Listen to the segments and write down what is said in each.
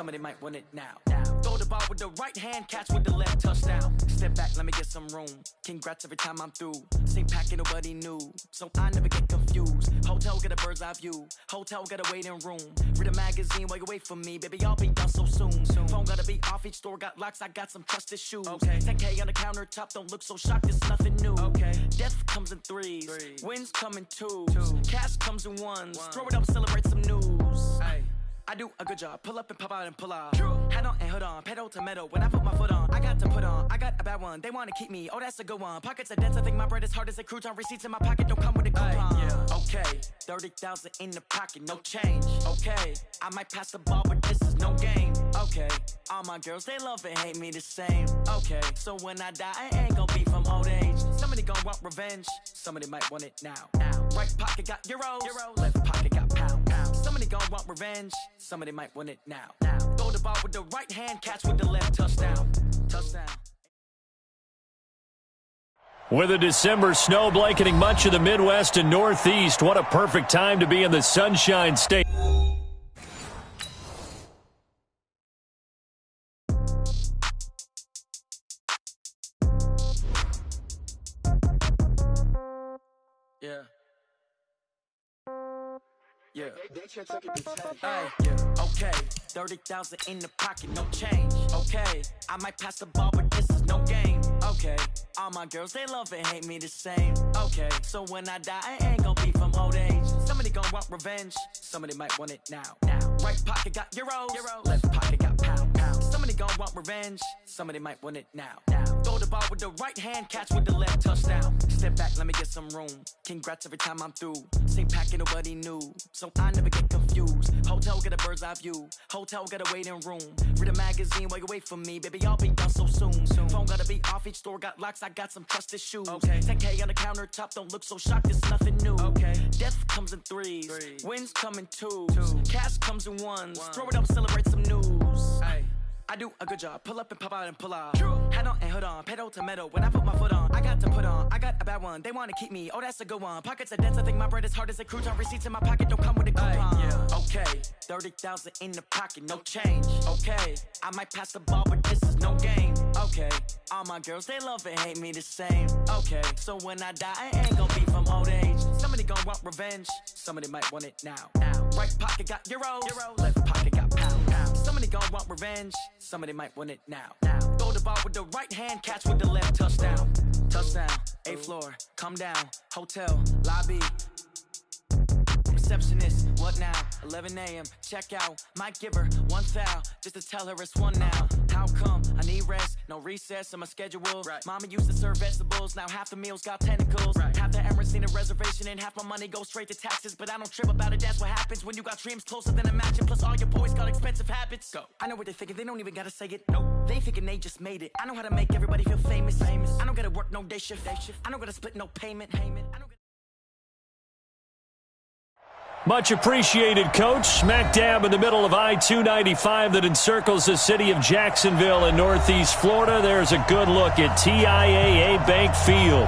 somebody might want it now. Throw the ball with the right hand, catch with the left, touchdown. Step back, let me get some room. Congrats every time I'm through. Same pack, ain't nobody new, so I never get confused. Hotel get a bird's eye view. Hotel got a waiting room. Read a magazine while you wait for me, baby. I'll be done so soon. Phone gotta be off. Each store got locks. I got some trusted shoes. 10K on the countertop. Don't look so shocked. It's nothing new. Death comes in threes. Wins come in twos. Cash comes in ones. Throw it up, celebrate some news. I do a good job. Pull up and pop out and pull out. Head on and hood on. Pedal to metal. When I put my foot on, I got to put on. I got a bad one. They want to keep me. Oh, that's a good one. Pockets are dense. I think my bread is hard as a crouton. Receipts in my pocket don't come with a coupon. Okay, 30,000 in the pocket, no change. Okay, I might pass the ball, but this is no game. Okay, all my girls, they love and hate me the same. Okay, so when I die, I ain't gonna be from old age. Somebody gonna want revenge. Somebody might want it now. Right pocket got euros. Left pocket got pound. Somebody gonna want revenge. Somebody might want it now. Throw the ball with the right hand, catch with the left, touchdown. Touchdown. With a December snow blanketing much of the Midwest and Northeast, what a perfect time to be in the Sunshine State. Okay, 30,000 in the pocket, no change. Okay, I might pass the ball, but this is no game. Okay, all my girls, they love and hate me the same. Okay, so when I die, I ain't gonna be from old age. Somebody gonna want revenge. Somebody might want it now. Right pocket got euros. Left pocket got pound. Somebody gonna want revenge. Somebody might want it now. Throw the ball with the right hand, catch with the left, touchdown. Step back, let me get some room. Congrats every time I'm through. Same pack, ain't nobody new, so I never get confused. Hotel get a bird's eye view. Hotel got a waiting room. Read a magazine while you wait for me, baby. I'll be done so soon. Phone gotta be off. Each store got locks. I got some trusted shoes. 10K on the countertop. Don't look so shocked. It's nothing new. Death comes in threes. Wins come in twos. Cash comes in ones. Throw it up, celebrate some news. I do a good job. Pull up and pop out and pull out. Head on and hood on. Pedal to metal. When I put my foot on, I got to put on. I got a bad one. They want to keep me. Oh, that's a good one. Pockets are dense. I think my bread is hard as a crouton. Receipts in my pocket don't come with a coupon. Okay, 30,000 in the pocket, no change. Okay, I might pass the ball, but this is no game. Okay, all my girls, they love and hate me the same. Okay, so when I die, I ain't gonna be from old age. Somebody gonna want revenge. Somebody might want it now. Right pocket got euros. Left pocket got pound. Somebody gonna want revenge. Somebody might want it now. Throw the ball with the right hand, catch with the left, touchdown. Touchdown, 8th floor, come down. Hotel, lobby. Receptionist, what now? 11 a.m., check out. Might give her one foul, just to tell her it's one now. How come? I need rest, no recess in my schedule. Mama used to serve vegetables, now half the meals got tentacles. Half the Emirates need a reservation and half my money goes straight to taxes. But I don't trip about it, that's what happens when you got dreams closer than a match. Plus all your boys got expensive habits. Go. I know what they're thinking, they don't even gotta say it. Nope. They thinking they just made it. I know how to make everybody feel famous. I don't gotta work no day shift. I don't gotta split no payment. I don't gotta... Much appreciated, Coach. Smack dab in the middle of I-295 that encircles the city of Jacksonville in Northeast Florida. There's a good look at TIAA Bank Field.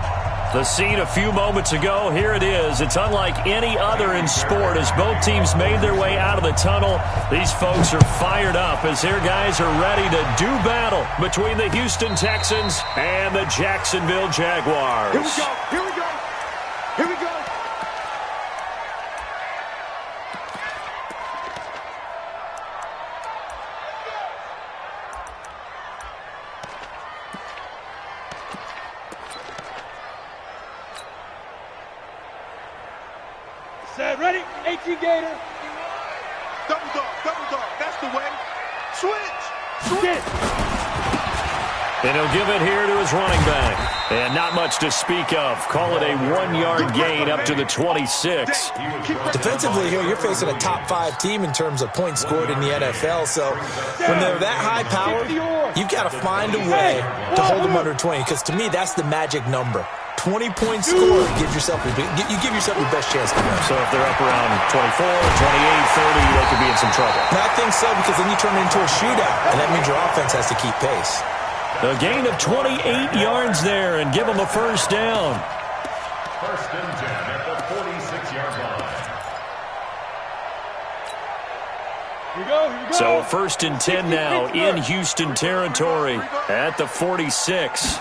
The scene a few moments ago, here it is. It's unlike any other in sport as both teams made their way out of the tunnel. These folks are fired up as their guys are ready to do battle between the Houston Texans and the Jacksonville Jaguars. Here we go. Here we go. Here we go. Set, ready? AT Gator. Double dog. That's the way. Switch. Get. And he'll give it here to his running back. And not much to speak of. Call it a 1-yard gain up to the 26. Defensively here, you're facing a top 5 team in terms of points scored in the NFL. So when they're that high powered, you've got to find a way to hold them under 20. Because to me, that's the magic number. 20 points scored, you give yourself your best chance to win. So if they're up around 24, 28, 30, they could be in some trouble. And I think so, because then you turn it into a shootout, and that means your offense has to keep pace. A gain of 28 yards there and give them a first down. First and 10 at the 46-yard line. Here we go. So 1st and 10 now in Houston territory at the 46.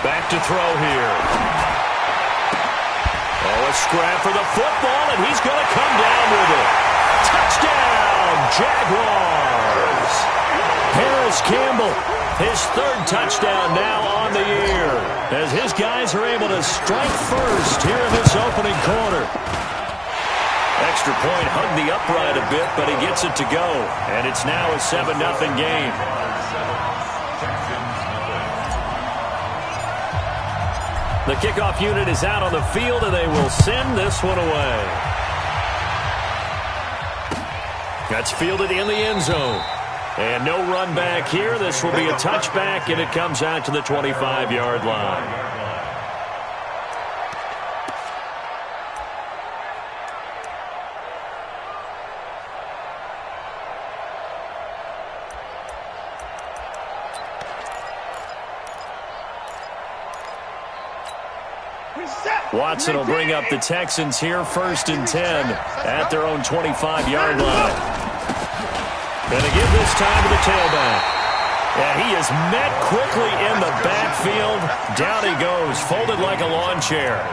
Back to throw here. Oh, a scrap for the football, and he's going to come down with it. Touchdown, Jaguars. Harris Campbell, his 3rd touchdown now on the year, as his guys are able to strike first here in this opening quarter. Extra point hugged the upright a bit, but he gets it to go, and it's now a 7-0 game. The kickoff unit is out on the field, and they will send this one away. That's fielded in the end zone. And no run back here. This will be a touchback, and it comes out to the 25-yard line. Watson will bring up the Texans here, 1st and 10 at their own 25-yard line. And again this time to the tailback. And he is met quickly in the backfield. Down he goes, folded like a lawn chair.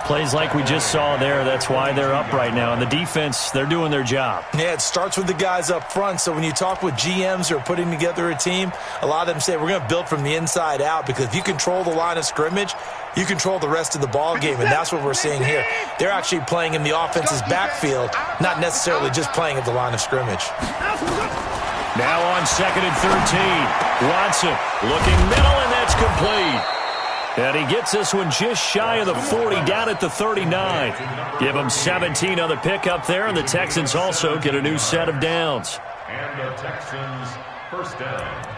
Plays like we just saw there. That's why they're up right now. And the defense, they're doing their job. Yeah, it starts with the guys up front. So when you talk with GMs who are putting together a team, a lot of them say we're going to build from the inside out, because if you control the line of scrimmage, you control the rest of the ball game, and that's what we're seeing here. They're actually playing in the offense's backfield, not necessarily just playing at the line of scrimmage. Now on 2nd and 13, Watson looking middle, and that's complete. And he gets this one just shy of the 40, down at the 39. Give him 17 on the pickup there, and the Texans also get a new set of downs. And the Texans, 1st down.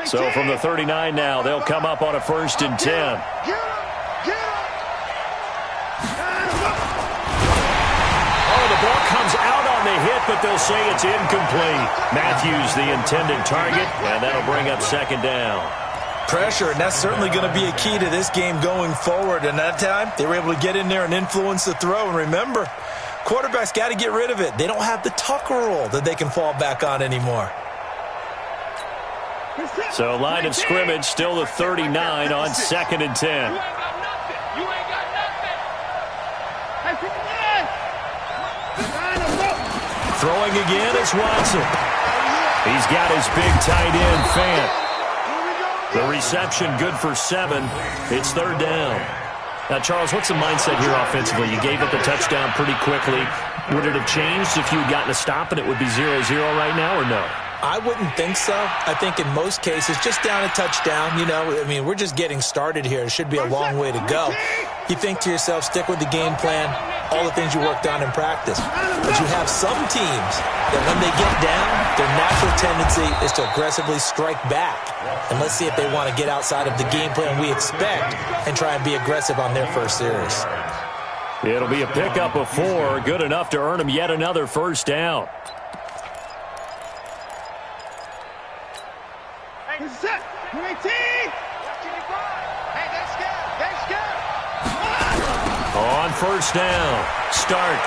So from the 39 now, they'll come up on a 1st and 10. Oh, the ball comes out on the hit, but they'll say it's incomplete. Matthews, the intended target, and that'll bring up 2nd down. Pressure, and that's certainly going to be a key to this game going forward. And that time, they were able to get in there and influence the throw. And remember, quarterbacks got to get rid of it. They don't have the Tucker rule that they can fall back on anymore. So line of scrimmage still the 39 on 2nd and 10. You ain't got nothing. You ain't got nothing. Throwing again is Watson. He's got his big tight end, Fant. The reception good for 7. It's 3rd down. Now, Charles, what's the mindset here offensively? You gave up the touchdown pretty quickly. Would it have changed if you had gotten a stop and it would be 0-0 right now, or no? I wouldn't think so. I think in most cases, just down a touchdown, you know, I mean, we're just getting started here. It should be a long way to go. You think to yourself, stick with the game plan, all the things you worked on in practice. But you have some teams that when they get down, their natural tendency is to aggressively strike back. And let's see if they want to get outside of the game plan we expect and try and be aggressive on their first series. It'll be a pickup of 4, good enough to earn them yet another 1st down. On 1st down, Stark.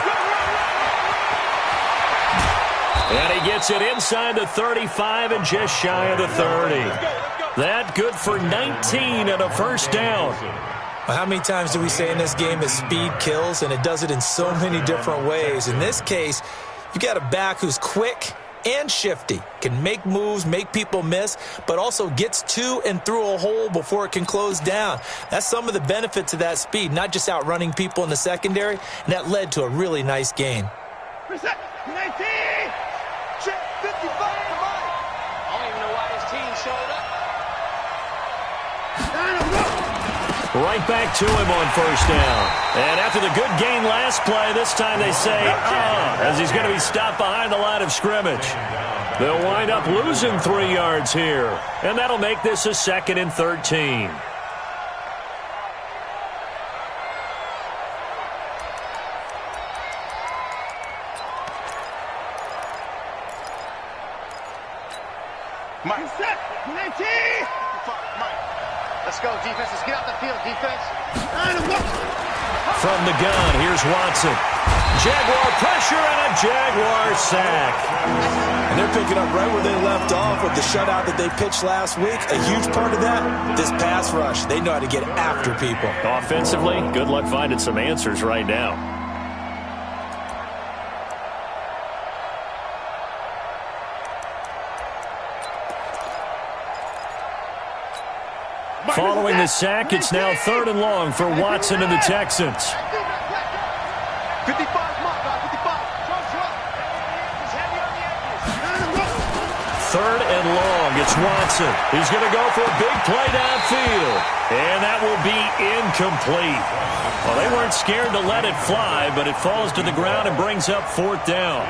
And he gets it inside the 35 and just shy of the 30. That good for 19 and a 1st down. Well, how many times do we say in this game that speed kills, and it does it in so many different ways? In this case, you got a back who's quick and shifty, can make moves, make people miss, but also gets to and through a hole before it can close down. That's some of the benefits of that speed, not just outrunning people in the secondary, and that led to a really nice gain. 19! Check 55 to Mike. I don't even know why this team showed up. Right back to him on 1st down. And after the good gain last play, this time they say, as he's going to be stopped behind the line of scrimmage. They'll wind up losing 3 yards here. And that'll make this a 2nd and 13. Mike. 19! Mike. Let's go, defense. Let's get out the field, defense. From the gun, here's Watson. Jaguar pressure and a Jaguar sack. And they're picking up right where they left off with the shutout that they pitched last week. A huge part of that, this pass rush. They know how to get after people. Offensively, good luck finding some answers right now. Following the sack, it's now 3rd and long for Watson and the Texans. 55, mark, 55. 3rd and long. It's Watson. He's going to go for a big play downfield. And that will be incomplete. Well, they weren't scared to let it fly, but it falls to the ground and brings up 4th down.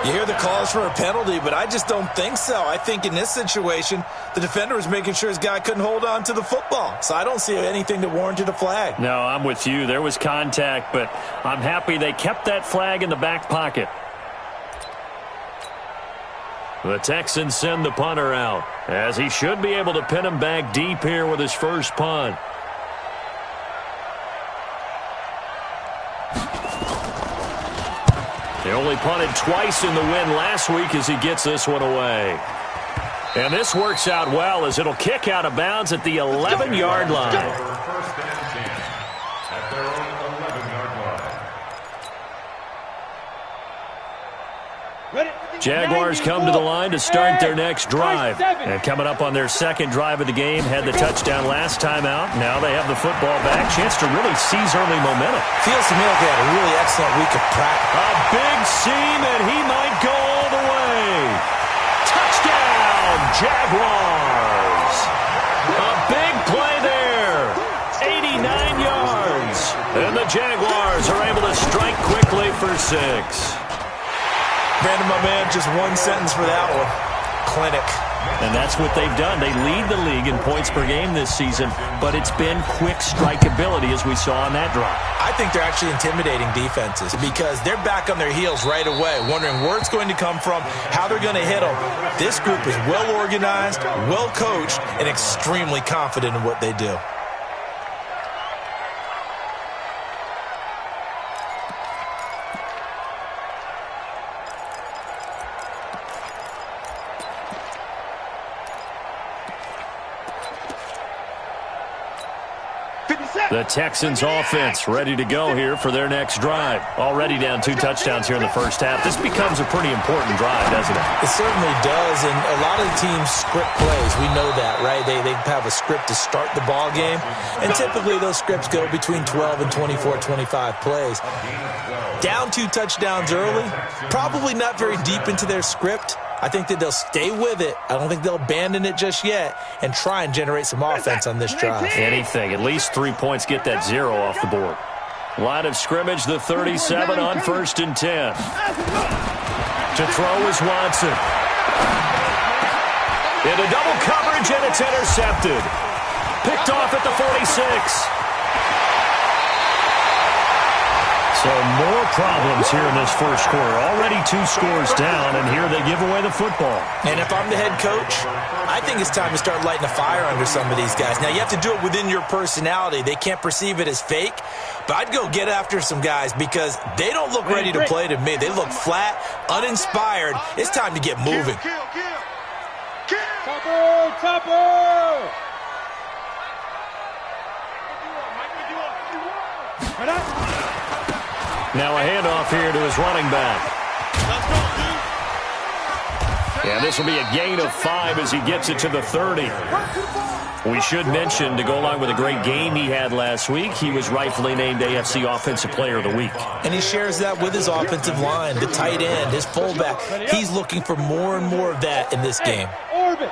You hear the calls for a penalty, but I just don't think so. I think in this situation, the defender was making sure his guy couldn't hold on to the football. So I don't see anything that warranted a flag. No, I'm with you. There was contact, but I'm happy they kept that flag in the back pocket. The Texans send the punter out, as he should be able to pin him back deep here with his first punt. He only punted twice in the win last week as he gets this one away. And this works out well as it'll kick out of bounds at the 11-yard line. First and 10 at their own 11-yard line. Jaguars come to the line to start their next drive. And coming up on their second drive of the game, had the touchdown last time out. Now they have the football back. Chance to really seize early momentum. Feels to me like they had a really excellent week of practice. A big seam, and he might go all the way. Touchdown, Jaguars. A big play there. 89 yards. And the Jaguars are able to strike quickly for 6. Brandon, my man, just one sentence for that one. Clinic. And that's what they've done. They lead the league in points per game this season, but it's been quick strikeability as we saw on that drive. I think they're actually intimidating defenses because they're back on their heels right away, wondering where it's going to come from, how they're going to hit them. This group is well organized, well coached, and extremely confident in what they do. The Texans offense ready to go here for their next drive. Already down 2 touchdowns here in the first half. This becomes a pretty important drive, doesn't it? It certainly does, and a lot of the teams script plays. We know that, right? They have a script to start the ball game, and typically those scripts go between 12 and 24, 25 plays. Down 2 touchdowns early, probably not very deep into their script. I think that they'll stay with it. I don't think they'll abandon it just yet and try and generate some offense on this drive. Anything. At least 3 points get that 0 off the board. Line of scrimmage, the 37 on 1st and 10. To throw is Watson. Into double coverage, and it's intercepted. Picked off at the 46. So more problems here in this first quarter. Already 2 scores down, and here they give away the football. And if I'm the head coach, I think it's time to start lighting a fire under some of these guys. Now, you have to do it within your personality. They can't perceive it as fake, but I'd go get after some guys because they don't look ready to play to me. They look flat, uninspired. It's time to get moving. Topper! Now a handoff here to his running back. And this will be a gain of 5 as he gets it to the 30. We should mention, to go along with a great game he had last week, he was rightfully named AFC Offensive Player of the Week. And he shares that with his offensive line, the tight end, his fullback. He's looking for more and more of that in this game. Orbit.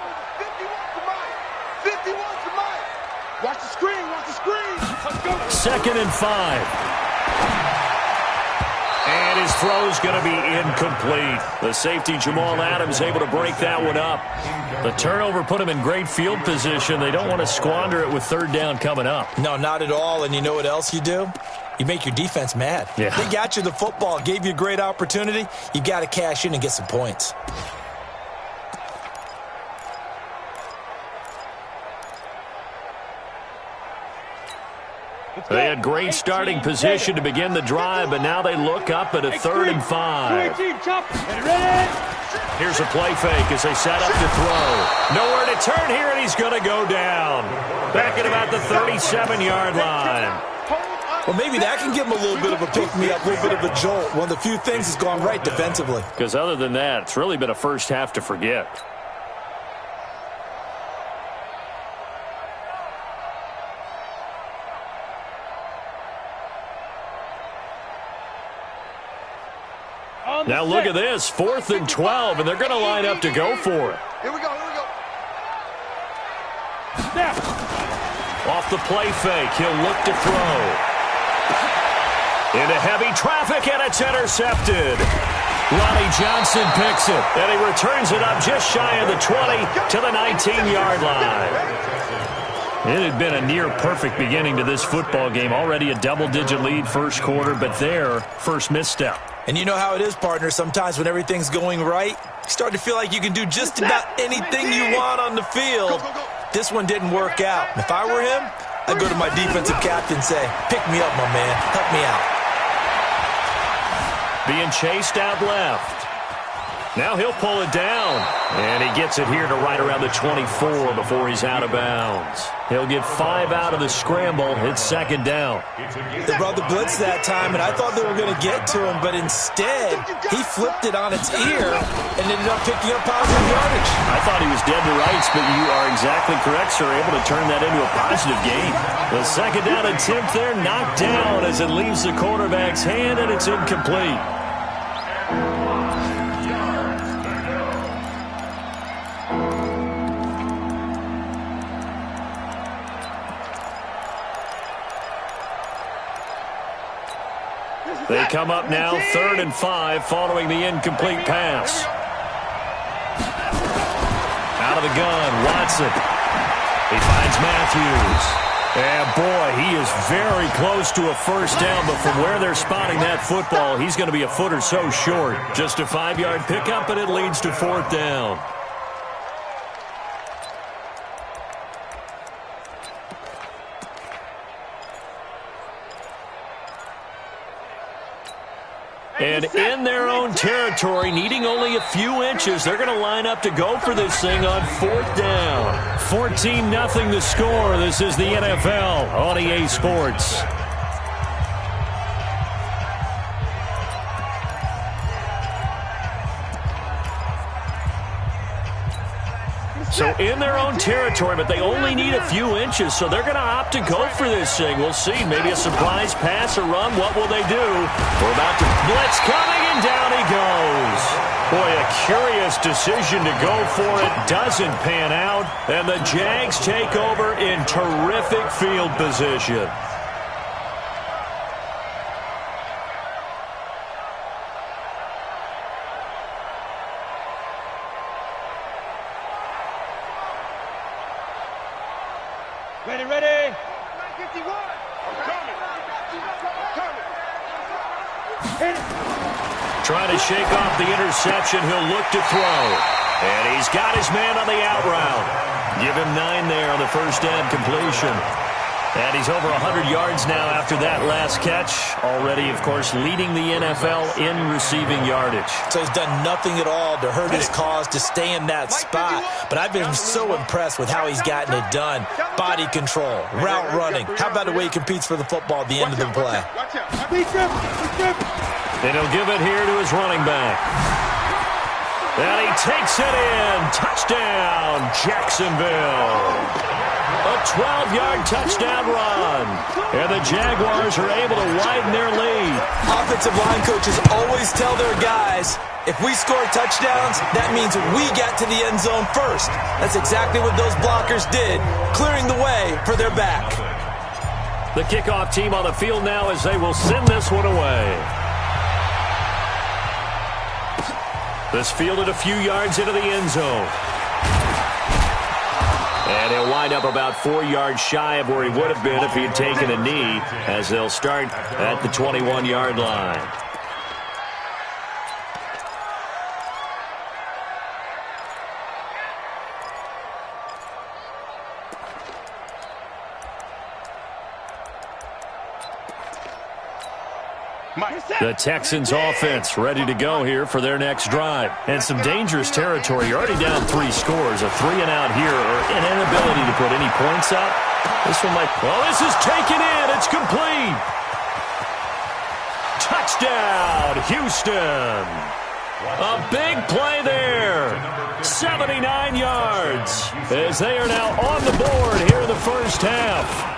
51's the mic. Watch the screen. Let's go. 2nd and 5. And his throw's going to be incomplete. The safety, Jamal Adams, able to break that one up. The turnover put him in great field position. They don't want to squander it with 3rd down coming up. No, not at all. And you know what else you do? You make your defense mad. Yeah. They got you the football, gave you a great opportunity. You got to cash in and get some points. They had great starting position to begin the drive, but now they look up at a 3rd and 5. Here's a play fake as they set up to throw. Nowhere to turn here, and he's going to go down. Back at about the 37-yard line. Well, maybe that can give him a little bit of a pick-me-up, a little bit of a jolt. One of the few things that's gone right defensively. Because other than that, it's really been a first half to forget. Now look at this, 4th and 12, and they're going to line up to go for it. Here we go, here we go. Off the play fake, he'll look to throw. Into heavy traffic, and it's intercepted. Ronnie Johnson picks it, and he returns it up just shy of the 20 to the 19-yard line. It had been a near-perfect beginning to this football game. Already a double-digit lead first quarter, but their first misstep. And you know how it is, partner. Sometimes when everything's going right, you start to feel like you can do just about anything you want on the field. This one didn't work out. If I were him, I'd go to my defensive captain and say, pick me up, my man. Help me out. Being chased out left. Now he'll pull it down. And he gets it here to right around the 24 before he's out of bounds. He'll get 5 out of the scramble. It's 2nd down. They brought the blitz that time, and I thought they were going to get to him, but instead, he flipped it on its ear and ended up picking up positive yardage. I thought he was dead to rights, but you are exactly correct, sir. Able to turn that into a positive gain. The 2nd down attempt there knocked down as it leaves the quarterback's hand, and it's incomplete. They come up now 3rd and 5 following the incomplete pass. Out of the gun, Watson. He finds Matthews. And boy, he is very close to a first down, but from where they're spotting that football, he's going to be a foot or so short. Just a 5-yard pickup, and it leads to 4th down. And in their own territory, needing only a few inches, they're going to line up to go for this thing on 4th down. 14-0 the score. This is the NFL on EA Sports. So in their own territory, but they only need a few inches, so they're going to opt to go for this thing. We'll see. Maybe a surprise pass or run. What will they do? We're about to blitz coming, and down he goes. Boy, a curious decision to go for it. Doesn't pan out, and the Jags take over in terrific field position. Ready. Trying to shake off the interception. He'll look to throw. And he's got his man on the out route. Give him 9 there on the first down completion. And he's over 100 yards now after that last catch. Already, of course, leading the NFL in receiving yardage. So he's done nothing at all to hurt his cause, to stay in that spot. But I've been so impressed with how he's gotten it done. Body control, route running. How about the way he competes for the football at the end of the play? And he'll give it here to his running back. And he takes it in. Touchdown, Jacksonville. A 12-yard touchdown run. And the Jaguars are able to widen their lead. Offensive line coaches always tell their guys, if we score touchdowns, that means we got to the end zone first. That's exactly what those blockers did, clearing the way for their back. The kickoff team on the field now as they will send this one away. This fielded a few yards into the end zone. And he'll wind up about 4 yards shy of where he would have been if he had taken a knee, as they'll start at the 21-yard line. The Texans offense ready to go here for their next drive. And some dangerous territory. You're already down 3 scores. A 3-and-out here or an inability to put any points up. This one might... Well, this is taken in. It's complete. Touchdown, Houston. A big play there. 79 yards as they are now on the board here in the first half.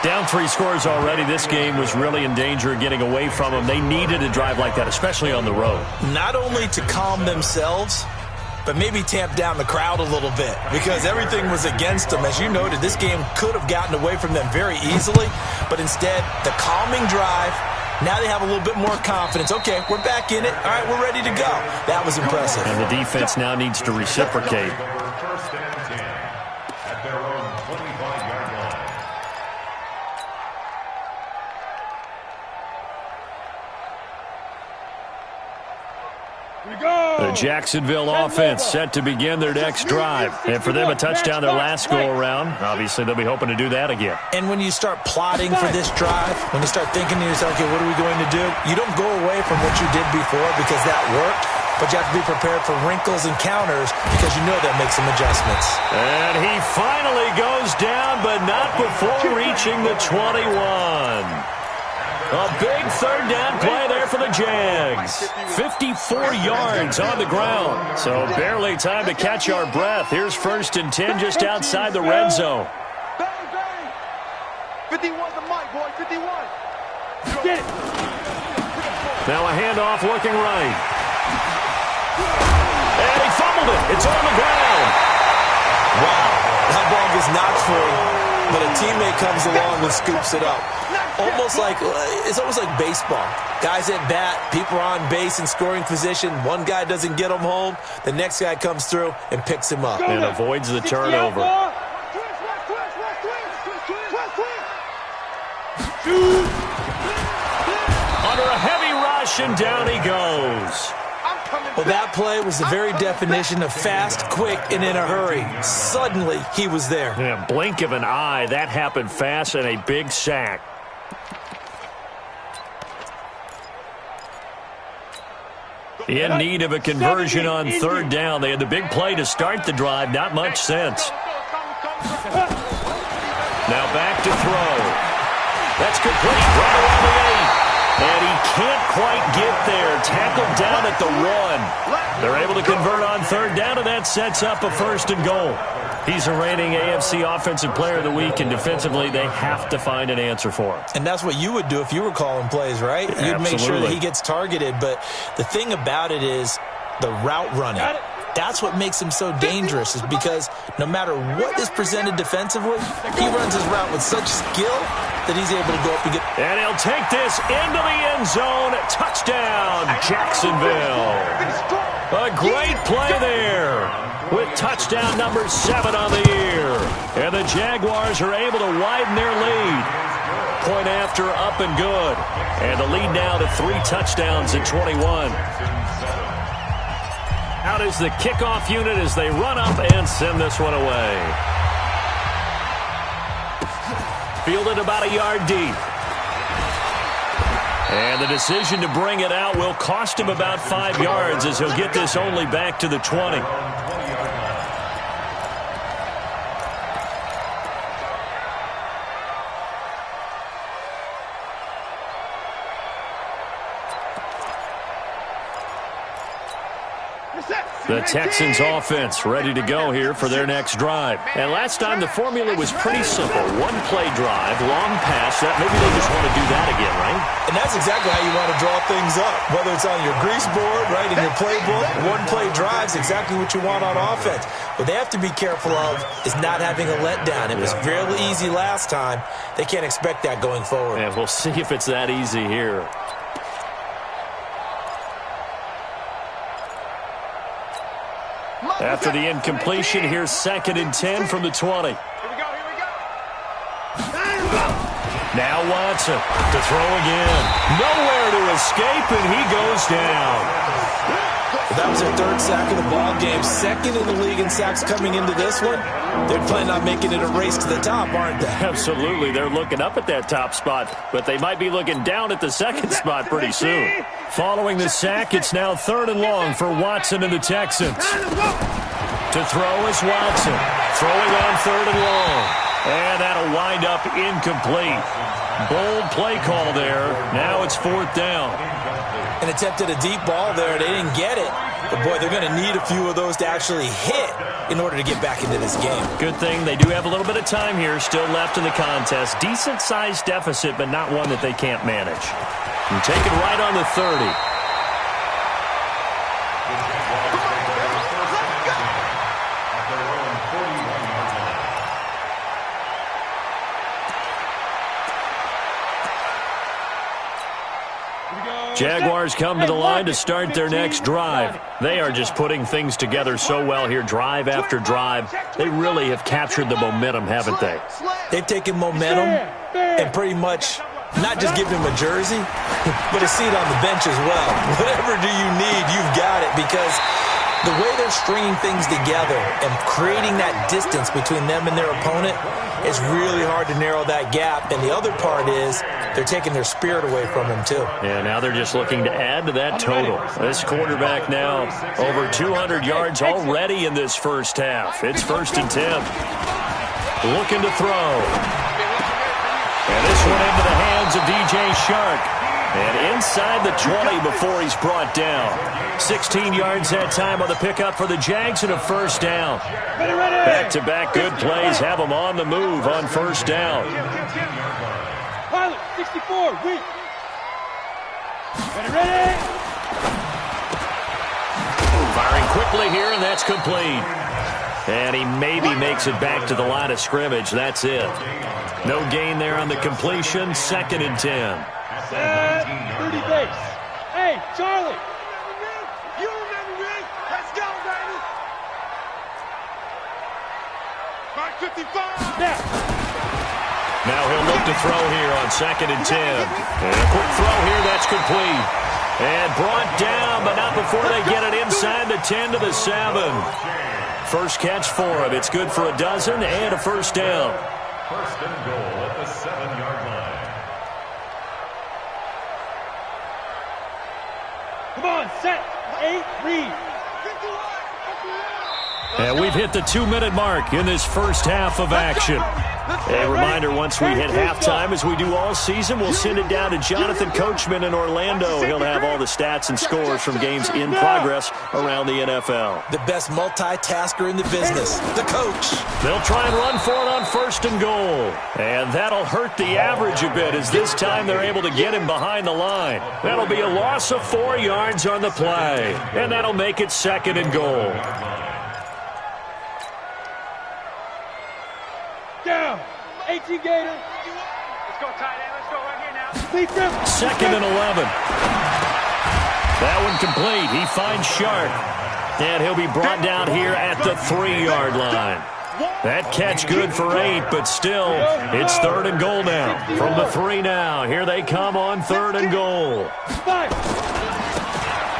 Down 3 scores already. This game was really in danger of getting away from them. They needed a drive like that, especially on the road. Not only to calm themselves, but maybe tamp down the crowd a little bit because everything was against them. As you noted, this game could have gotten away from them very easily, but instead, the calming drive, now they have a little bit more confidence. Okay, we're back in it. All right, we're ready to go. That was impressive. And the defense now needs to reciprocate. First and 10 at their own 25-yard line. The Jacksonville offense set to begin their next drive. And for them, a touchdown their last go-around. Obviously, they'll be hoping to do that again. And when you start plotting for this drive, when you start thinking to yourself, okay, what are we going to do? You don't go away from what you did before because that worked, but you have to be prepared for wrinkles and counters because you know they'll make some adjustments. And he finally goes down, but not before reaching the 21. A big third down play there for the Jags. 54 yards on the ground. So barely time to catch our breath. Here's 1st and 10 just outside the red zone. Bang, bang. 51 the mic, boy, 51. Get it. Now a handoff looking right. And he fumbled it. It's on the ground. Wow, that ball gets knocked free, but a teammate comes along and scoops it up. It's almost like baseball. Guys at bat, people are on base in scoring position. One guy doesn't get him home. The next guy comes through and picks him up. And avoids the turnover. Under a heavy rush, and down he goes. Well, that play was the very definition of fast, quick, and in a hurry. Suddenly, he was there. Yeah, blink of an eye. That happened fast and a big sack. In need of a conversion on 3rd down. They had the big play to start the drive. Not much sense. Now back to throw. That's complete. Right around the 8. And he can't quite get there. Tackled down at the 1. They're able to convert on 3rd down, and that sets up a 1st and goal. He's a reigning AFC Offensive Player of the Week, and defensively, they have to find an answer for him. And that's what you would do if you were calling plays, right? Yeah, you'd make sure that he gets targeted. But the thing about it is the route running. That's what makes him so dangerous, is because no matter what is presented defensively, he runs his route with such skill that he's able to go up and get. And he'll take this into the end zone. Touchdown, Jacksonville. A great play there with touchdown number 7 on the year. And the Jaguars are able to widen their lead. Point after, up and good. And the lead now to 3 touchdowns at 21. Out is the kickoff unit as they run up and send this one away. Fielded about a yard deep. And the decision to bring it out will cost him about 5 yards as he'll get this only back to the 20. The Texans offense ready to go here for their next drive. And last time the formula was pretty simple. 1-play drive, long pass. Maybe they just want to do that again, right? And that's exactly how you want to draw things up. Whether it's on your grease board, right, in your playbook, 1-play drive's exactly what you want on offense. What they have to be careful of is not having a letdown. It was fairly easy last time. They can't expect that going forward. And we'll see if it's that easy here. After the incompletion, here's 2nd and 10 from the 20. Here we go. Now Watson to throw again. Nowhere to escape, and he goes down. That was their third sack of the ball game, second in the league in sacks coming into this one. They're planning on making it a race to the top, aren't they? Absolutely. They're looking up at that top spot, but they might be looking down at the second spot pretty soon. Following the sack, it's now 3rd and long for Watson and the Texans. To throw is Watson. Throwing on 3rd and long. And that'll wind up incomplete. Bold play call there. Now it's 4th down. And attempted a deep ball there. They didn't get it. But, boy, they're going to need a few of those to actually hit in order to get back into this game. Good thing they do have a little bit of time here still left in the contest. Decent-sized deficit, but not one that they can't manage. And take it right on the 30. Jaguars come to the line to start their next drive. They are just putting things together so well here, drive after drive. They really have captured the momentum, haven't they? They've taken momentum and pretty much not just given him a jersey, but a seat on the bench as well. Whatever do you need, you've got it, because the way they're stringing things together and creating that distance between them and their opponent, it's really hard to narrow that gap. And the other part is they're taking their spirit away from him, too. Yeah, now they're just looking to add to that total. This quarterback now over 200 yards already in this first half. It's 1st and 10. Looking to throw. And this one into the hands of DJ Shark. And inside the 20 before he's brought down. 16 yards that time on the pickup for the Jags and a 1st down. Back-to-back good plays have them on the move on 1st down. Pilot, 64, weak. Ready. Firing quickly here, and that's complete. And he maybe makes it back to the line of scrimmage. That's it. No gain there on the completion. 2nd and 10. 30 base. Hey, Charlie. You remember me? Let's go, baby. 555. Now he'll look to throw here on 2nd and 10. And a quick throw here, that's complete. And brought down, but not before they get it inside the 10 to the 7. First catch for him. It's good for a dozen and a 1st down. 1st and goal at the 7-yard line. Come on, set. 8, read. And we've hit the 2-minute mark in this first half of action. A reminder, once we hit halftime, as we do all season, we'll send it down to Jonathan Coachman in Orlando. He'll have all the stats and scores from games in progress around the NFL. The best multitasker in the business, the coach. They'll try and run for it on 1st and goal. And that'll hurt the average a bit, as this time they're able to get him behind the line. That'll be a loss of 4 yards on the play. And that'll make it 2nd and goal. Down. 18 Gator. Let's go, tight end. Let's go right here now. 2nd and 11. That one complete. He finds Shark. And he'll be brought down here at the 3-yard line. That catch good for 8, but still, it's 3rd and goal now. From the 3 now. Here they come on 3rd and goal.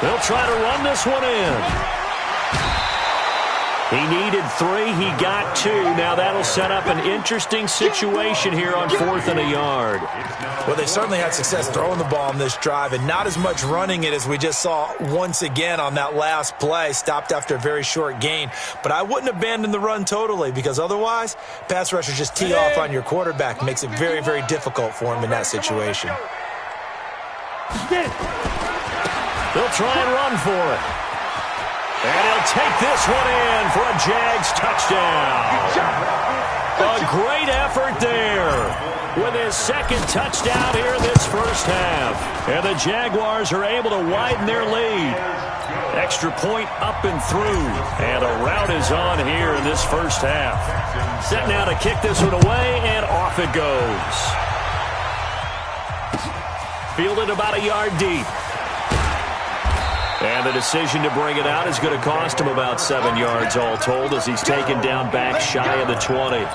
They'll try to run this one in. He needed 3. He got 2. Now that'll set up an interesting situation here on 4th and a yard. Well, they certainly had success throwing the ball on this drive and not as much running it as we just saw once again on that last play. Stopped after a very short gain. But I wouldn't abandon the run totally, because otherwise, pass rushers just tee off on your quarterback. Makes it very, very difficult for him in that situation. They'll try and run for it. And he'll take this one in for a Jags touchdown. A great effort there with his 2nd touchdown here in this first half. And the Jaguars are able to widen their lead. Extra point up and through. And a rout is on here in this first half. Set now to kick this one away, and off it goes. Fielded about a yard deep. And the decision to bring it out is going to cost him about 7 yards all told, as he's taken down back shy of the 20.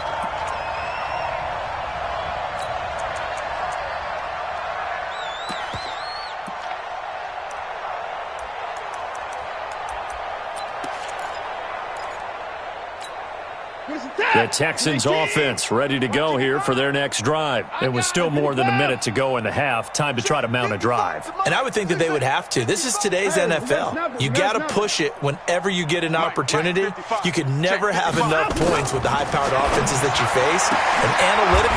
The Texans offense ready to go here for their next drive. It was still more than a minute to go in the half. Time to try to mount a drive. And I would think that they would have to. This is today's NFL. You got to push it whenever you get an opportunity. You can never have enough points with the high-powered offenses that you face.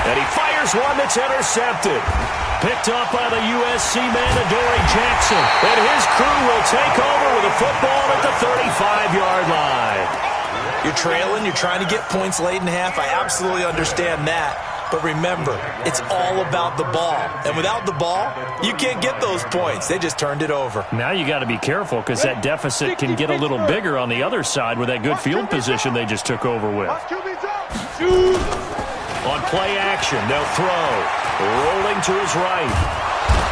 And he fires one that's intercepted. Picked up by the USC man, Adoree Jackson. And his crew will take over with a football at the 35-yard line. You're trailing. You're trying to get points late in half. I absolutely understand that. But remember, it's all about the ball. And without the ball, you can't get those points. They just turned it over. Now you got to be careful because that deficit can get a little bigger on the other side with that good field position they just took over with. On play action, they'll throw. Rolling to his right.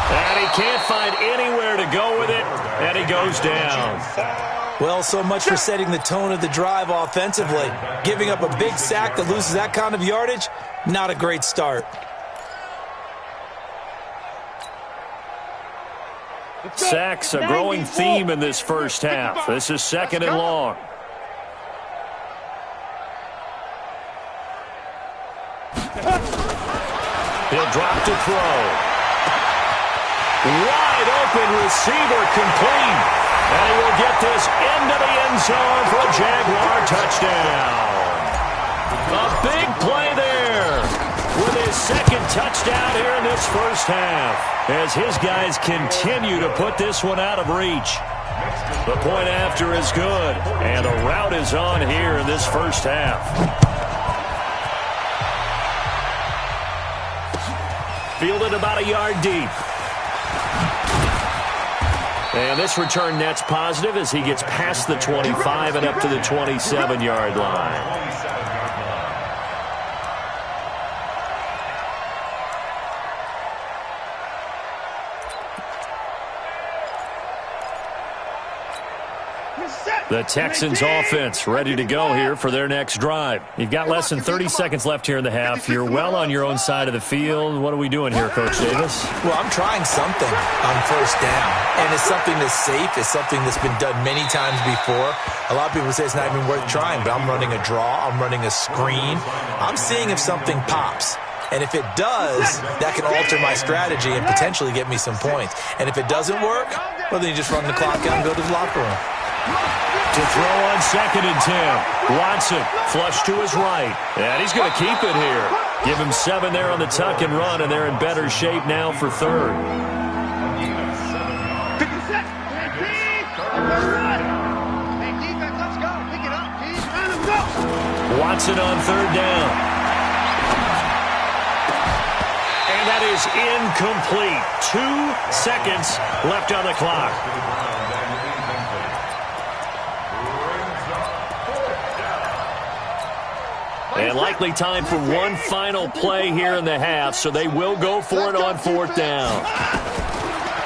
And he can't find anywhere to go with it. And he goes down. Well, so much for setting the tone of the drive offensively. Giving up a big sack that loses that kind of yardage, not a great start. Sacks, a growing theme in this first half. This is 2nd and long. He'll drop to throw. Wide open receiver complete. And he will get this into the end zone for a Jaguar touchdown. A big play there with his 2nd touchdown here in this first half as his guys continue to put this one out of reach. The point after is good, and a route is on here in this first half. Fielded about a yard deep. And this return net's positive as he gets past the 25 and up to the 27-yard line. The Texans offense ready to go here for their next drive. You've got less than 30 seconds left here in the half. You're well on your own side of the field. What are we doing here, Coach Davis? Well, I'm trying something on first down. And it's something that's safe. It's something that's been done many times before. A lot of people say it's not even worth trying, but I'm running a draw. I'm running a screen. I'm seeing if something pops. And if it does, that can alter my strategy and potentially get me some points. And if it doesn't work, well, then you just run the clock out and go to the locker room. To throw on 2nd and 10. Watson, flush to his right. And he's going to keep it here. Give him 7 there on the tuck and run, and they're in better shape now for 3rd. Watson on 3rd down. And that is incomplete. 2 seconds left on the clock. And likely time for one final play here in the half, so they will go for it on 4th down.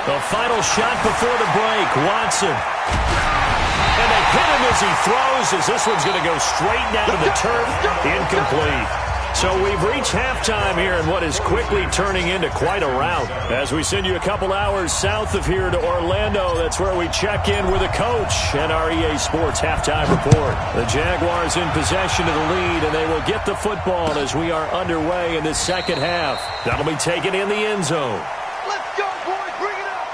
The final shot before the break, Watson. And they hit him as he throws, as this one's going to go straight down to the turf. Incomplete. So we've reached halftime here in what is quickly turning into quite a rout. As we send you a couple hours south of here to Orlando, that's where we check in with a coach and our EA Sports halftime report. The Jaguars in possession of the lead, and they will get the football as we are underway in the second half. That'll be taken in the end zone. Let's go, boys. Bring it up.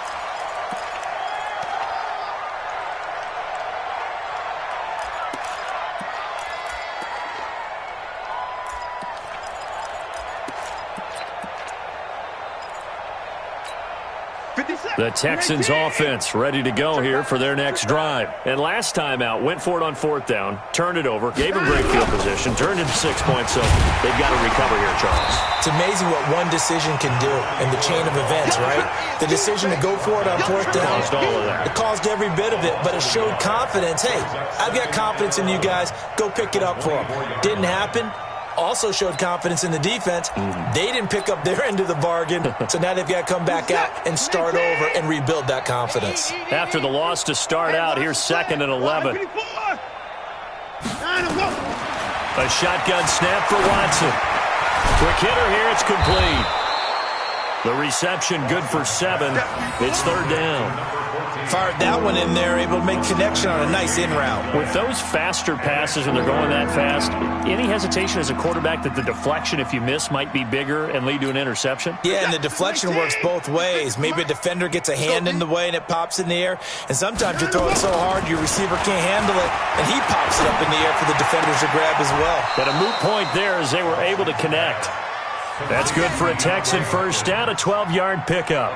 The Texans offense ready to go here for their next drive. And last time out, went for it on 4th down, turned it over, gave him great field position, turned into 6 points, so they've got to recover here, Charles. It's amazing what one decision can do in the chain of events, right? The decision to go for it on 4th down. Caused all of that. It caused every bit of it, but it showed confidence. Hey, I've got confidence in you guys. Go pick it up for them. Didn't happen. Also showed confidence in the defense. They didn't pick up their end of the bargain, so now they've got to come back out and start over and rebuild that confidence. After the loss to start out, here's 2nd and 11. A shotgun snap for Watson. Quick hitter here, it's complete. The reception good for 7. It's 3rd down. Fired that one in there, able to make connection on a nice in route. With those faster passes when they're going that fast, any hesitation as a quarterback that the deflection, if you miss, might be bigger and lead to an interception? Yeah, and the deflection works both ways. Maybe a defender gets a hand in the way and it pops in the air, and sometimes you throw it so hard your receiver can't handle it, and he pops it up in the air for the defenders to grab as well. But a moot point there as they were able to connect. That's good for a Texan first down, a 12-yard pickup.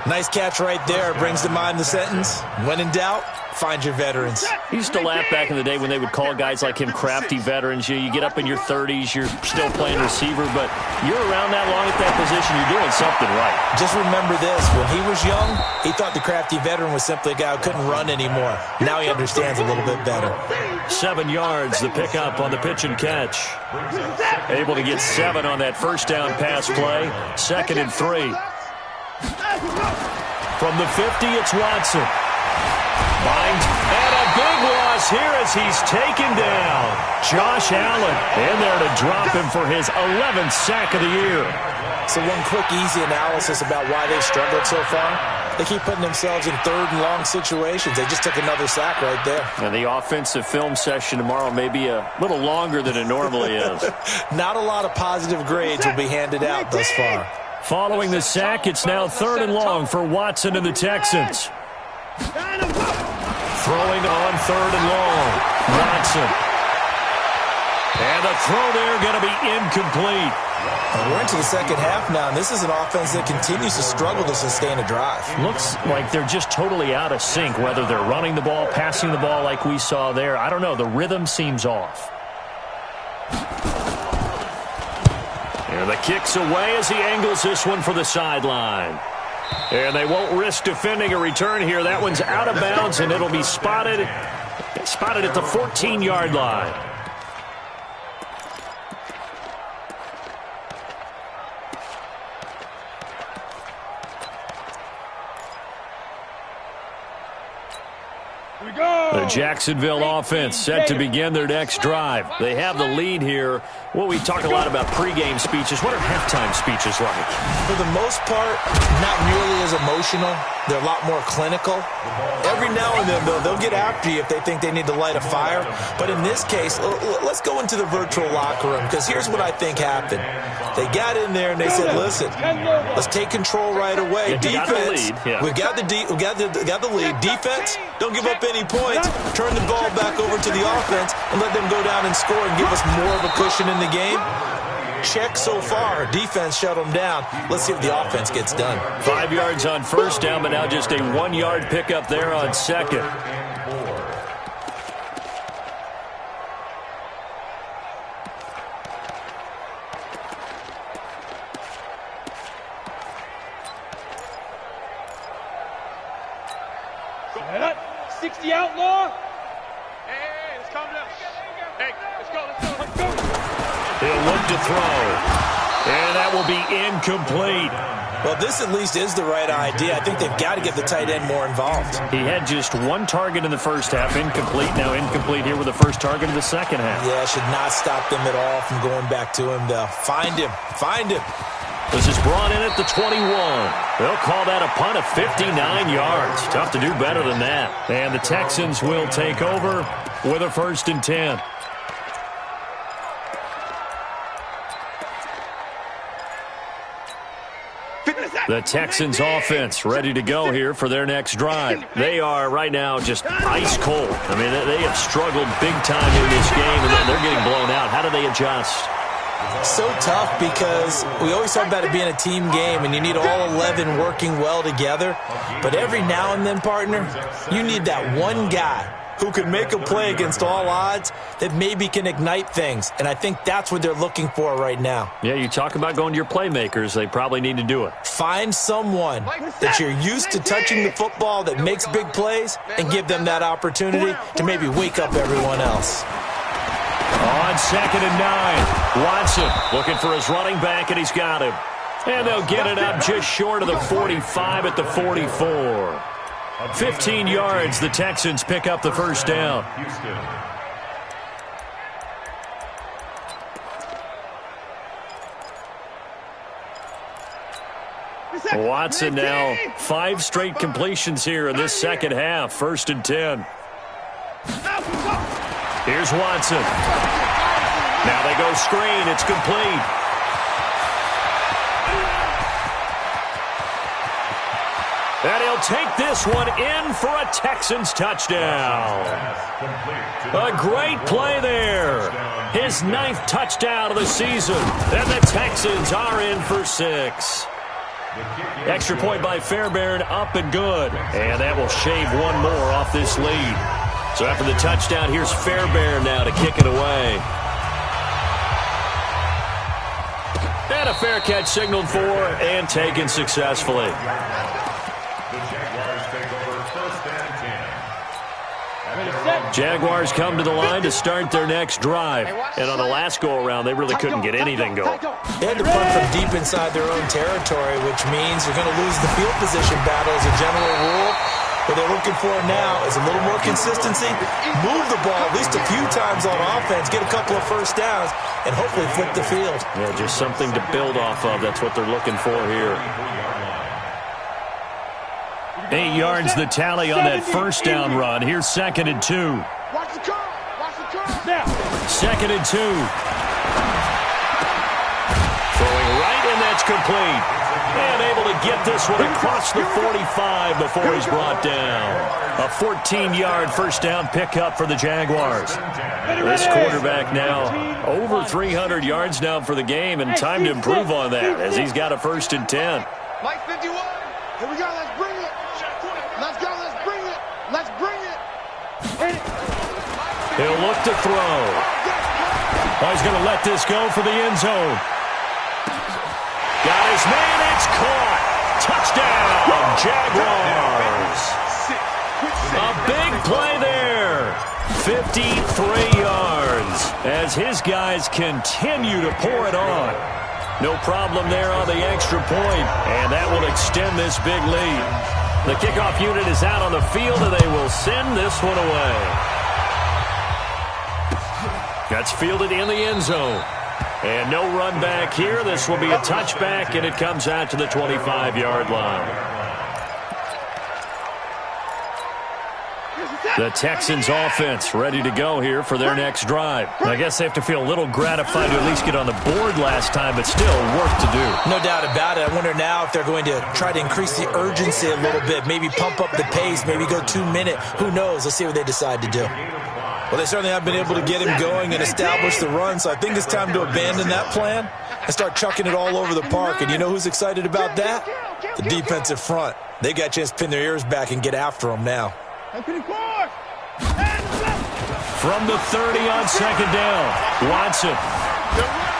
Nice catch right there. Brings to mind the sentence, when in doubt, find your veterans. I used to laugh back in the day when they would call guys like him crafty veterans. You get up in your 30s, you're still playing receiver, but you're around that long at that position, you're doing something right. Just remember this, when he was young, he thought the crafty veteran was simply a guy who couldn't run anymore. Now he understands a little bit better. 7 yards, the pickup on the pitch and catch. Able to get 7 on that first down pass play. 2nd and 3. From the 50, it's Watson. Bind, and a big loss here as he's taken down. Josh Allen in there to drop him for his 11th sack of the year. So one quick, easy analysis about why they've struggled so far. They keep putting themselves in 3rd and long situations. They just took another sack right there. And the offensive film session tomorrow may be a little longer than it normally is. Not a lot of positive grades will be handed out thus far. Following the sack, it's now 3rd and long for Watson and the Texans. Throwing on 3rd and long. Watson. And the throw there going to be incomplete. We're into the second half now, and this is an offense that continues to struggle to sustain a drive. Looks like they're just totally out of sync, whether they're running the ball, passing the ball like we saw there. I don't know. The rhythm seems off. And the kick's away as he angles this one for the sideline. And they won't risk defending a return here. That one's out of bounds, and it'll be spotted at the 14-yard line. The Jacksonville offense set to begin their next drive. They have the lead here. Well, we talk a lot about pregame speeches. What are halftime speeches like? For the most part, not nearly as emotional. They're a lot more clinical. Every now and then, though, they'll get after you if they think they need to light a fire. But in this case, let's go into the virtual locker room, because here's what I think happened. They got in there and they said, listen, let's take control right away. Defense, we got the lead. Defense, don't give up any points. Turn the ball back over to the offense and let them go down and score and give us more of a cushion in the game. Check so far. Defense shut them down. Let's see if the offense gets done. 5 yards on first down, but now just a 1-yard pickup there on second. Set up. 60 outlaw. Hey, let's calm down. Hey, let's go. He'll look to throw. And that will be incomplete. Well, this at least is the right idea. I think they've got to get the tight end more involved. He had just 1 target in the first half. Incomplete. Now incomplete here with the first target of the second half. Yeah, should not stop them at all from going back to him, though. Find him. Find him. This is brought in at the 21. They'll call that a punt of 59 yards. Tough to do better than that. And the Texans will take over with a 1st and 10. The Texans offense ready to go here for their next drive. They are right now just ice cold. I mean, they have struggled big time in this game, and they're getting blown out. How do they adjust? So tough, because we always talk about it being a team game and you need all 11 working well together. But every now and then, partner, you need that one guy who can make a play against all odds that maybe can ignite things. And I think that's what they're looking for right now. Yeah, you talk about going to your playmakers. They probably need to do it. Find someone that you're used to touching the football that makes big plays and give them that opportunity to maybe wake up everyone else. On 2nd and 9, Watson looking for his running back, and he's got him. And they'll get it up just short of the 45 at the 44. 15 yards, the Texans pick up the first down. Watson now 5 straight completions here in this second half. 1st and 10. Here's Watson. Now they go screen. It's complete. And he'll take this one in for a Texans touchdown. A great play there. His 9th touchdown of the season. And the Texans are in for 6. Extra point by Fairbairn, up and good. And that will shave one more off this lead. So after the touchdown, here's Fairbairn now to kick it away. And a fair catch signaled for and taken successfully. Jaguars come to the line to start their next drive. And on the last go-around, they really couldn't get anything going. They had to punt from deep inside their own territory, which means they're going to lose the field position battle as a general rule. What they're looking for now is a little more consistency, move the ball at least a few times on offense, get a couple of first downs, and hopefully flip the field. Yeah, just something to build off of. That's what they're looking for here. 8 yards the tally on that first down run. Here's 2nd and 2. Watch the curve. Watch the curve. Now. 2nd and 2. Throwing right, and that's complete. And able to get this one across the 45 before he's brought down. A 14-yard first down pickup for the Jaguars. This quarterback now over 300 yards now for the game, and time to improve on that as he's got a 1st and 10. Mike 51. Here we go. Let's bring it. Let's go. Let's bring it. Let's bring it. He'll look to throw. Oh, he's going to let this go for the end zone. Got his man. It's caught. Touchdown, Jaguars. A big play there. 53 yards as his guys continue to pour it on. No problem there on the extra point, and that will extend this big lead. The kickoff unit is out on the field, and they will send this one away. That's fielded in the end zone. And no run back here. This will be a touchback, and it comes out to the 25-yard line. The Texans offense ready to go here for their next drive. I guess they have to feel a little gratified to at least get on the board last time, but still work to do. No doubt about it. I wonder now if they're going to try to increase the urgency a little bit, maybe pump up the pace, maybe go 2-minute. Who knows? Let's see what they decide to do. Well, they certainly have been able to get him going and establish the run, so I think it's time to abandon that plan and start chucking it all over the park. And you know who's excited about that? The defensive front. They got a chance to pin their ears back and get after them now. From the 30 on 2nd down, Watson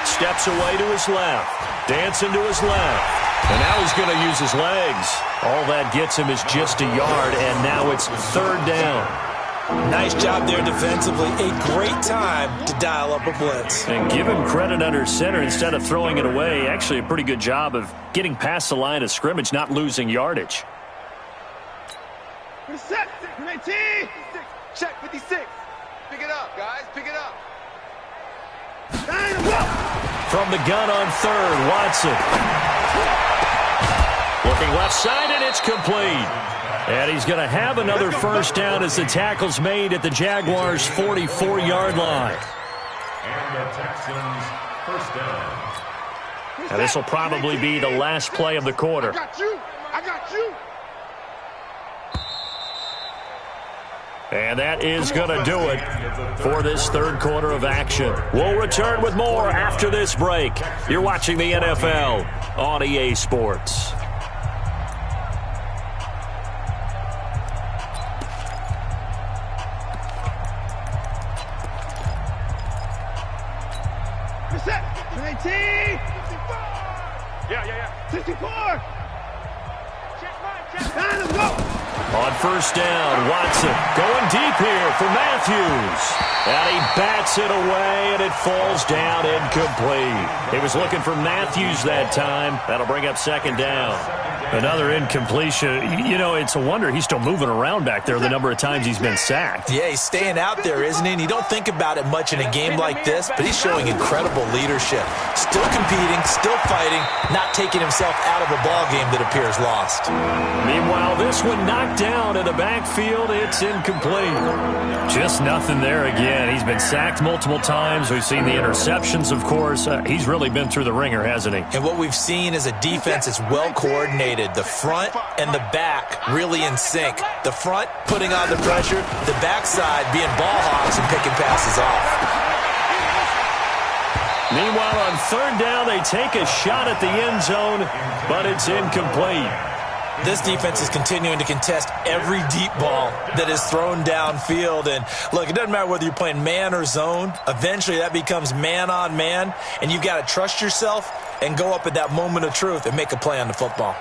steps away to his left, dancing to his left, and now he's going to use his legs. All that gets him is just a yard, and now it's 3rd down. Nice job there defensively. A great time to dial up a blitz. And give him credit under center instead of throwing it away. Actually, a pretty good job of getting past the line of scrimmage, not losing yardage. Set. 19. Check 56. Pick it up, guys. Pick it up. From the gun on 3rd, Watson. Looking left side, and it's complete. And he's going to have another first down as the tackle's made at the Jaguars' 44-yard line. And the Texans first down. Now this will probably be the last play of the quarter. I got you. I got you. And that is going to do it for this 3rd quarter of action. We'll return with more after this break. You're watching the NFL on EA Sports. Set. 19. 54. Yeah. 64. Check mine. Let's go. On On first down, Watson going deep here for Matthews. And he bats it away, and it falls down incomplete. He was looking for Matthews that time. That'll bring up second down. Another incompletion. You know, it's a wonder he's still moving around back there the number of times he's been sacked. Yeah, he's staying out there, isn't he? And you don't think about it much in a game like this, but he's showing incredible leadership. Still competing, still fighting, not taking himself out of a ball game that appears lost. Meanwhile, this one knocked down in the backfield. It's incomplete. Just nothing there again. He's been sacked multiple times. We've seen the interceptions, of course. He's really been through the ringer, hasn't he? And what we've seen is a defense that's well coordinated. The front and the back really in sync. The front putting on the pressure, the backside being ball hawks and picking passes off. Meanwhile, on third down, they take a shot at the end zone, but it's incomplete. This defense is continuing to contest every deep ball that is thrown downfield. And look, it doesn't matter whether you're playing man or zone. Eventually, that becomes man on man, and you've got to trust yourself and go up at that moment of truth and make a play on the football.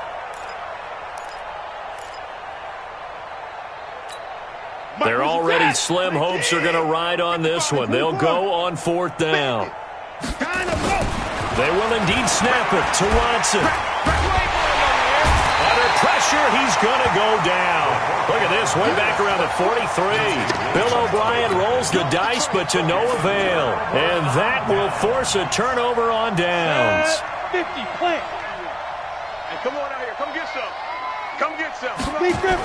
They're already slim hopes are going to ride on this one. They'll go on fourth down. They will indeed snap it to Watson. Under pressure, he's going to go down. Look at this, way back around the 43. Bill O'Brien rolls the dice, but to no avail. And that will force a turnover on downs. 50, plant. Hey, come on out here. Come get some. Come get some. Complete grip.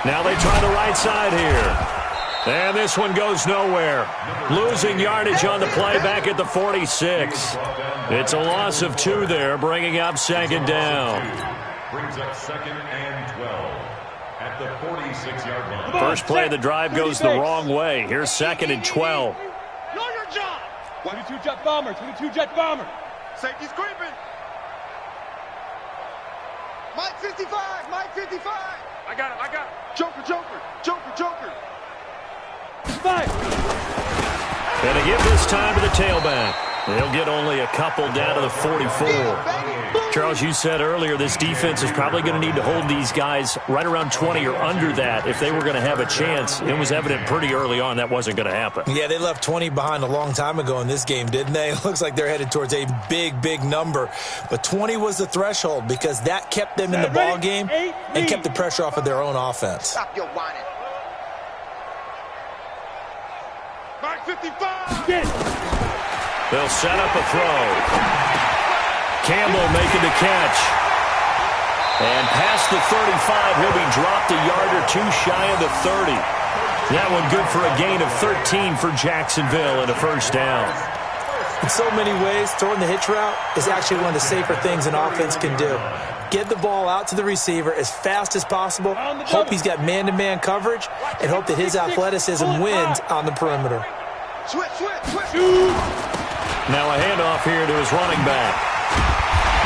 Now they try the right side here. And this one goes nowhere. Losing yardage on the play back at the 46. It's a loss of 2 there, bringing up second down. Brings up second and 12 at the 46-yard line. First play of the drive goes the wrong way. Here's second and 12. Know your job. 22 jet bomber. 22 jet bomber. Safety's creeping. Mike 55. Mike 55. I got it. Joker. Five. And to give this time to the tailback. They'll get only a couple down to the 44. Charles, you said earlier this defense is probably going to need to hold these guys right around 20 or under that if they were going to have a chance. It was evident pretty early on that wasn't going to happen. Yeah, they left 20 behind a long time ago in this game, didn't they? It looks like they're headed towards a big number. But 20 was the threshold because that kept them in the ball game and kept the pressure off of their own offense. Stop your whining. Mike 55. Get. They'll set up a throw. Campbell making the catch. And past the 35, he'll be dropped a yard or 2 shy of the 30. That one good for a gain of 13 for Jacksonville and a first down. In so many ways, throwing the hitch route is actually one of the safer things an offense can do. Get the ball out to the receiver as fast as possible, hope he's got man-to-man coverage, and hope that his athleticism wins on the perimeter. Switch. Now a handoff here to his running back.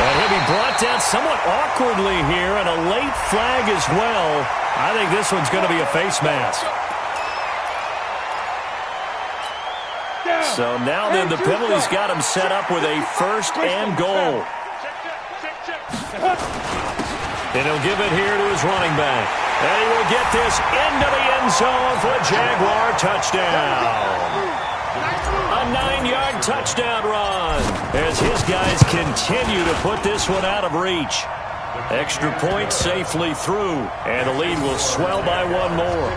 And he'll be brought down somewhat awkwardly here, and a late flag as well. I think this one's going to be a face mask. So now then the penalty's got him set up with a first and goal. And he'll give it here to his running back. And he will get this into the end zone for a Jaguar touchdown. A 9-yard touchdown run as his guys continue to put this one out of reach. Extra point safely through, and the lead will swell by 1 more.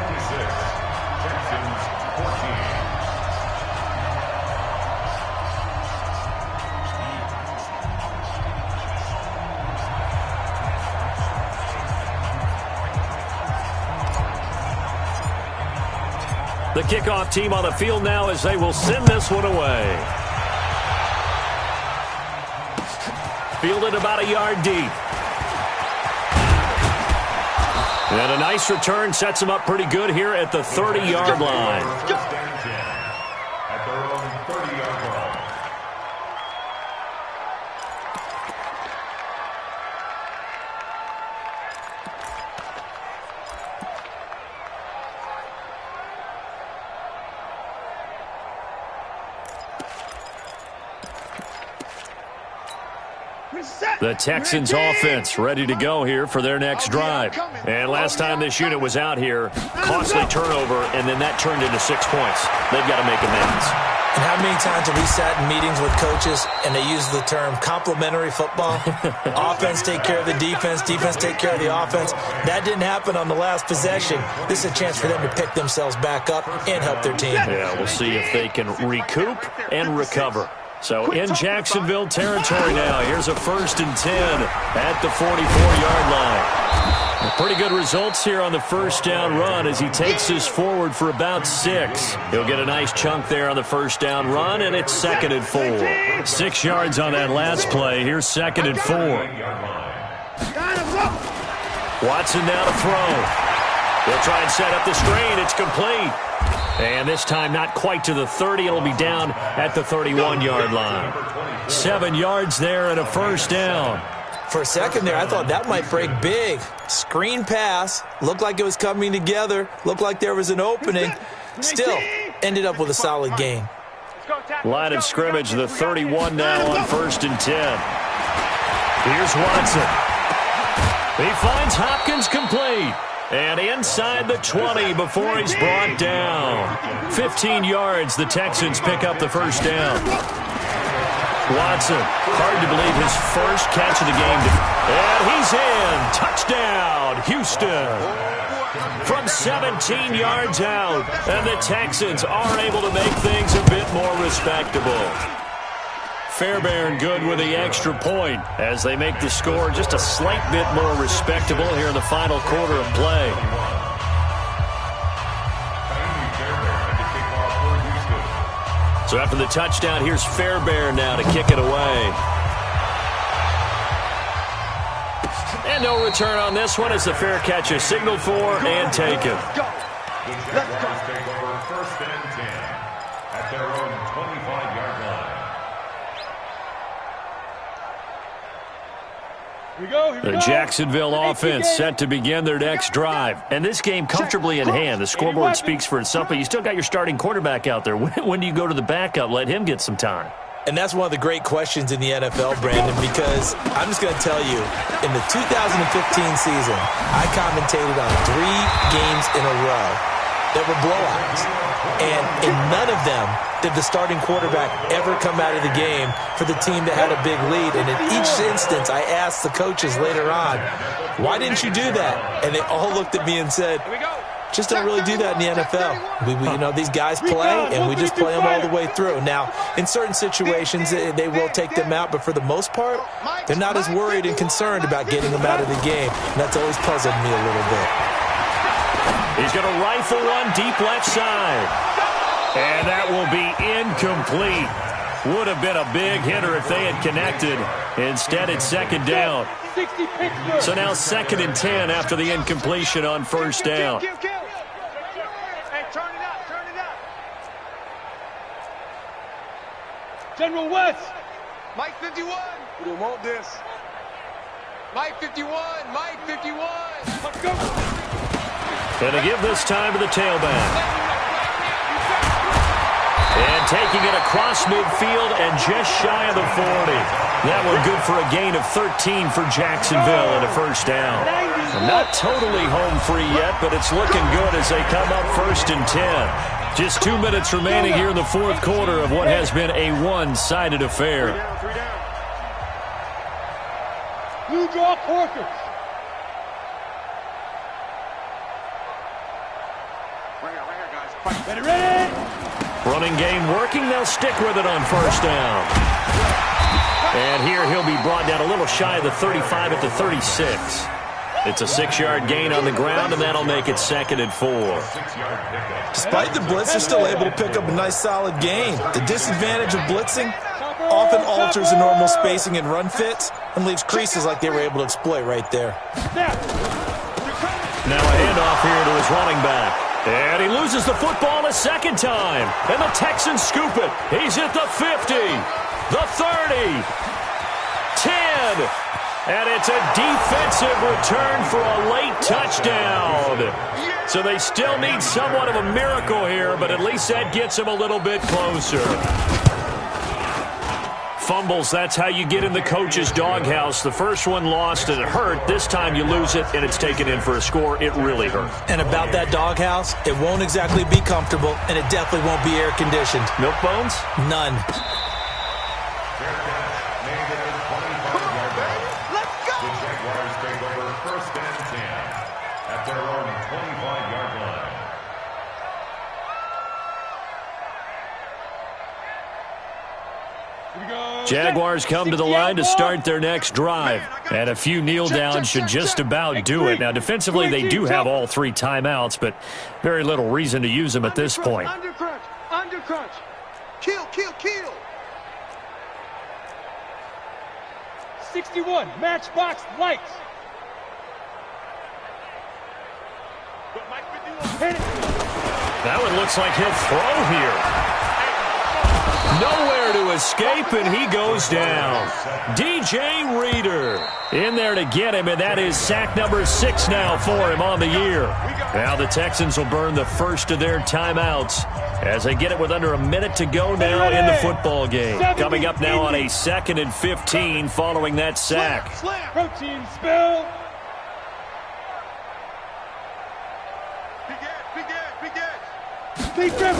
The kickoff team on the field now as they will send this one away. Fielded about a yard deep. And a nice return sets them up pretty good here at the 30-yard line. At their own 30-yard line. The Texans offense ready to go here for their next drive. And last time this unit was out here, costly turnover, and then that turned into 6 points. They've got to make amends. And how many times have we sat in meetings with coaches and they use the term complementary football? Offense take care of the defense, defense take care of the offense. That didn't happen on the last possession. This is a chance for them to pick themselves back up and help their team. Yeah, we'll see if they can recoup and recover. So in Jacksonville territory now, here's a 1st and 10 at the 44-yard line. Pretty good results here on the first down run as he takes this forward for about 6. He'll get a nice chunk there on the first down run, and it's 2nd and 4. 6 yards on that last play. Here's 2nd and 4. Watson now to throw. He'll try and set up the screen. It's complete. And this time not quite to the 30. It'll be down at the 31-yard line. 7 yards there and a first down. For a second there, I thought that might break big. Screen pass. Looked like it was coming together. Looked like there was an opening. Still, ended up with a solid gain. Line of scrimmage, the 31 now on 1st and 10. Here's Watson. He finds Hopkins complete. And inside the 20 before he's brought down. 15 yards, the Texans pick up the first down. Watson, hard to believe his first catch of the game. And he's in. Touchdown, Houston. From 17 yards out. And the Texans are able to make things a bit more respectable. Fairbairn good with the extra point as they make the score just a slight bit more respectable here in the final quarter of play. So after the touchdown, here's Fairbairn now to kick it away. And no return on this one as the fair catch is signaled for and taken. Let's take over 1st and 10 at their own 25-yard line. The Jacksonville offense set to begin their next drive. And this game comfortably in hand. The scoreboard speaks for itself, but you still got your starting quarterback out there. When do you go to the backup? Let him get some time. And that's one of the great questions in the NFL, Brandon, because I'm just going to tell you, in the 2015 season, I commentated on 3 games in a row that were blowouts. And in none of them did the starting quarterback ever come out of the game for the team that had a big lead. And in each instance, I asked the coaches later on, why didn't you do that? And they all looked at me and said, just don't really do that in the NFL. These guys play, and we just play them all the way through. Now, in certain situations, they will take them out, but for the most part, they're not as worried and concerned about getting them out of the game. And that's always puzzled me a little bit. He's going to rifle one deep left side. And that will be incomplete. Would have been a big hitter if they had connected. Instead, it's 2nd down. So now 2nd and 10 after the incompletion on first down. Hey, turn it up, turn it up. General West. Mike 51. We don't want this. Mike 51, Mike 51. Let's go. And to give this time to the tailback. And taking it across midfield and just shy of the 40. That one good for a gain of 13 for Jacksonville and a first down. Not totally home free yet, but it's looking good as they come up 1st and 10. Just 2 minutes remaining here in the 4th quarter of what has been a one-sided affair. Blue draw Corkers. Ready, ready. Running game working. They'll stick with it on first down. And here he'll be brought down a little shy of the 35 at the 36. It's a 6-yard gain on the ground, and that'll make it 2nd and 4. Despite the blitz, they're still able to pick up a nice solid gain. The disadvantage of blitzing often alters the normal spacing and run fits and leaves creases like they were able to exploit right there. Now a handoff here to his running back. And he loses the football a second time. And the Texans scoop it. He's at the 50, the 30, 10. And it's a defensive return for a late touchdown. So they still need somewhat of a miracle here, but at least that gets them a little bit closer. fumbles, that's how you get in the coach's doghouse. The first one lost and it hurt. This time you lose it and it's taken in for a score. It really hurt. And about that doghouse, it won't exactly be comfortable, and it definitely won't be air-conditioned. Milk bones? None. Jaguars come to the line to start their next drive. And a few kneel downs should just about do it. Now, defensively, they do have all 3 timeouts, but very little reason to use them at this point. Undercrunch, undercrunch. Kill, kill, kill. 61, matchbox lights. That one looks like he'll throw here. Nowhere to escape, and he goes down. DJ Reader in there to get him, and that is sack number 6 now for him on the year. Now the Texans will burn the first of their timeouts as they get it with under a minute to go now in the football game. Coming up now on a 2nd and 15 following that sack. Protein spill. Big grip.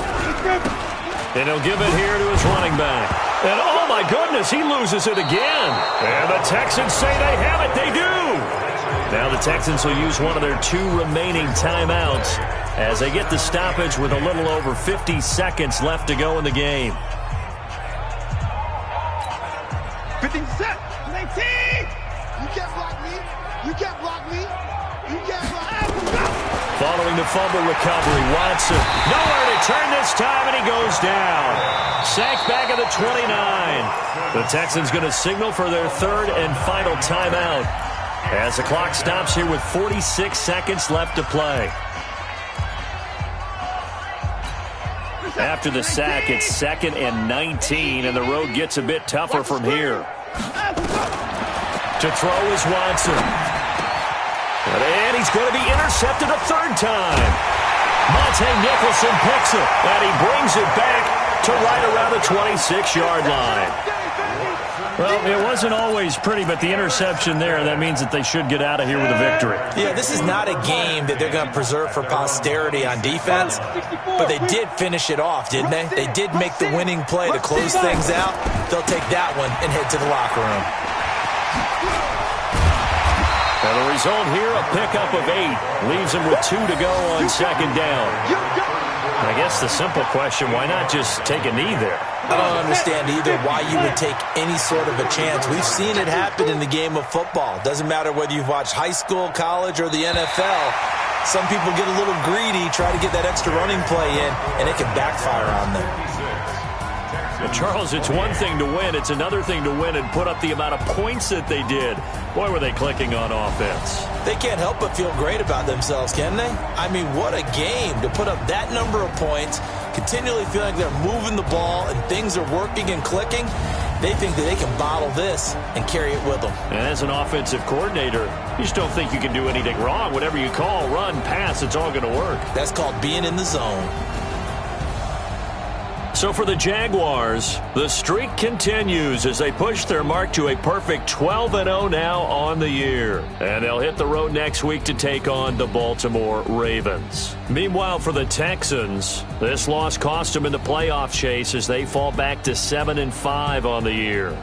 And he'll give it here to his running back. And, oh, my goodness, he loses it again. And the Texans say they have it. They do. Now the Texans will use one of their 2 remaining timeouts as they get the stoppage with a little over 50 seconds left to go in the game. 15 set. 19. You can't block me. You can't block me. You can't block me. Following the fumble recovery, Watson nowhere to turn this time, and he goes down. Sacked back at the 29. The Texans going to signal for their 3rd and final timeout as the clock stops here with 46 seconds left to play. After the sack, it's 2nd and 19, and the road gets a bit tougher from here. To throw is Watson. And he's going to be intercepted a 3rd time. Monte Nicholson picks it, and he brings it back to right around the 26-yard line. Well, it wasn't always pretty, but the interception there, that means that they should get out of here with a victory. Yeah, this is not a game that they're going to preserve for posterity on defense, but they did finish it off, didn't they? They did make the winning play to close things out. They'll take that one and head to the locker room. And the result here, a pickup of 8. Leaves him with 2 to go on 2nd down. I guess the simple question, why not just take a knee there? I don't understand either why you would take any sort of a chance. We've seen it happen in the game of football. Doesn't matter whether you've watched high school, college, or the NFL. Some people get a little greedy, try to get that extra running play in, and it can backfire on them. Well, Charles, it's one thing to win. It's another thing to win and put up the amount of points that they did. Boy, were they clicking on offense. They can't help but feel great about themselves, can they? I mean, what a game to put up that number of points, continually feel like they're moving the ball and things are working and clicking. They think that they can bottle this and carry it with them. And as an offensive coordinator, you just don't think you can do anything wrong. Whatever you call, run, pass, it's all going to work. That's called being in the zone. So for the Jaguars, the streak continues as they push their mark to a perfect 12-0 now on the year. And they'll hit the road next week to take on the Baltimore Ravens. Meanwhile, for the Texans, this loss cost them in the playoff chase as they fall back to 7-5 on the year.